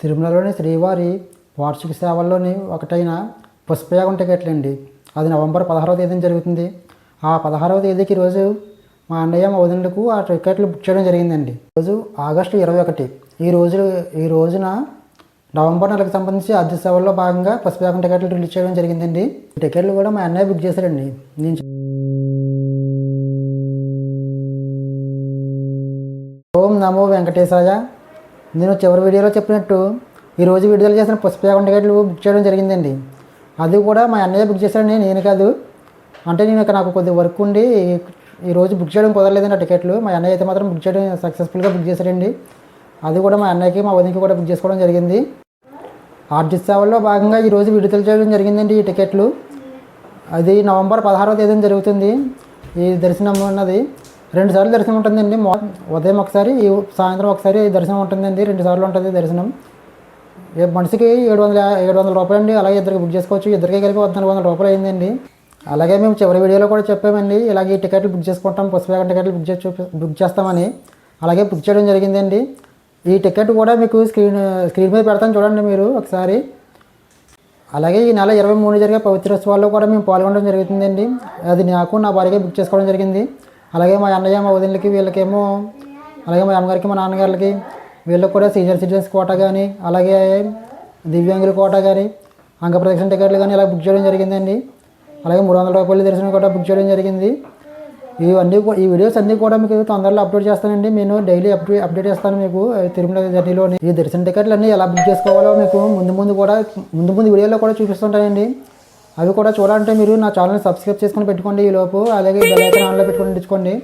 తిరుమలలోని శ్రీవారి వార్షిక సేవల్లోని ఒకటైన పుష్పయాగం టికెట్లు అండి. అది నవంబర్ 16వ తేదీన జరుగుతుంది. ఆ 16వ తేదీకి రోజు మా అన్నయ్య మా వదినలకు ఆ టికెట్లు బుక్ చేయడం జరిగిందండి. రోజు ఆగస్టు 21. ఈ రోజున నవంబర్ నెలకు సంబంధించి ఆర్థిక సేవల్లో భాగంగా పుష్పయాగం టికెట్లు రిలీజ్ చేయడం జరిగిందండి. ఈ టికెట్లు కూడా మా అన్నయ్య బుక్ చేశాడండి. ఓం నమో వెంకటేశాయ. నేను చివరి వీడియోలో చెప్పినట్టు ఈరోజు విడుదల చేసిన పుష్పయాగం టికెట్లు బుక్ చేయడం జరిగిందండి. అది కూడా మా అన్నయ్య బుక్ చేశాడని నేను కాదు. అంటే నేను నాకు కొద్దిగా వర్క్ ఉండి ఈరోజు బుక్ చేయడం కుదరలేదండి. ఆ టికెట్లు మా అన్నయ్య అయితే మాత్రం బుక్ చేయడం సక్సెస్ఫుల్గా బుక్ చేశాడండి. అది కూడా మా అన్నయ్యకి మా వదినకి కూడా బుక్ చేసుకోవడం జరిగింది. ఆర్థిక సేవల్లో భాగంగా ఈరోజు విడుదల చేయడం జరిగిందండి ఈ టికెట్లు. అది నవంబర్ 16వ తేదీన జరుగుతుంది. ఈ దర్శనం అన్నది 2 సార్లు దర్శనం ఉంటుందండి. ఉదయం ఒకసారి, సాయంత్రం ఒకసారి దర్శనం ఉంటుందండి. 2 సార్లు ఉంటుంది దర్శనం. మనిషికి 700 రూపాయలు అండి. అలాగే ఇద్దరికి బుక్ చేసుకోవచ్చు. ఇద్దరికి కలిపి 1400 రూపాయలు అయిందండి. అలాగే మేము చివరి వీడియోలో కూడా చెప్పామండి, ఇలాగే ఈ టికెట్లు బుక్ చేసుకుంటాం, పుష్పయాగం టికెట్లు బుక్ చేస్తామని. అలాగే బుక్ చేయడం జరిగిందండి. ఈ టికెట్ కూడా మీకు స్క్రీన్ మీద పెడతాను చూడండి మీరు ఒకసారి. అలాగే ఈ నెల 23 జరిగే పవిత్రోత్సవాల్లో కూడా మేము పాల్గొనడం జరుగుతుందండి. అది నాకు నా భార్యకి బుక్ చేసుకోవడం జరిగింది. అలాగే మా అన్నయ్య మా వదినలకి వీళ్ళకేమో, అలాగే మా అమ్మగారికి మా నాన్నగారికి వీళ్ళకి కూడా సీనియర్ సిటిజన్స్ కోటా కానీ, అలాగే దివ్యాంగుల కోటా కానీ, అంగప్రదక్షిణ టికెట్లు కానీ ఇలా బుక్ చేయడం జరిగిందండి. అలాగే 300 రూపాయల దర్శనం కూడా బుక్ చేయడం జరిగింది. ఈ వీడియోస్ అన్నీ కూడా మీకు తొందరలో అప్లోడ్ చేస్తానండి. నేను డైలీ అప్డేట్ చేస్తాను మీకు తిరుమల జర్నీలోని. ఈ దర్శన టికెట్లు అన్నీ ఎలా బుక్ చేసుకోవాలో మీకు ముందు వీడియోలో కూడా చూపిస్తుంటానండి. అవి కూడా చూడాలంటే మీరు నా ఛానల్ని సబ్స్క్రైబ్ చేసుకొని పెట్టుకోండి ఈలోపు. అలాగే బెల్ ఐకాన్ ఆన్లో పెట్టుకొని ఉంచుకోండి.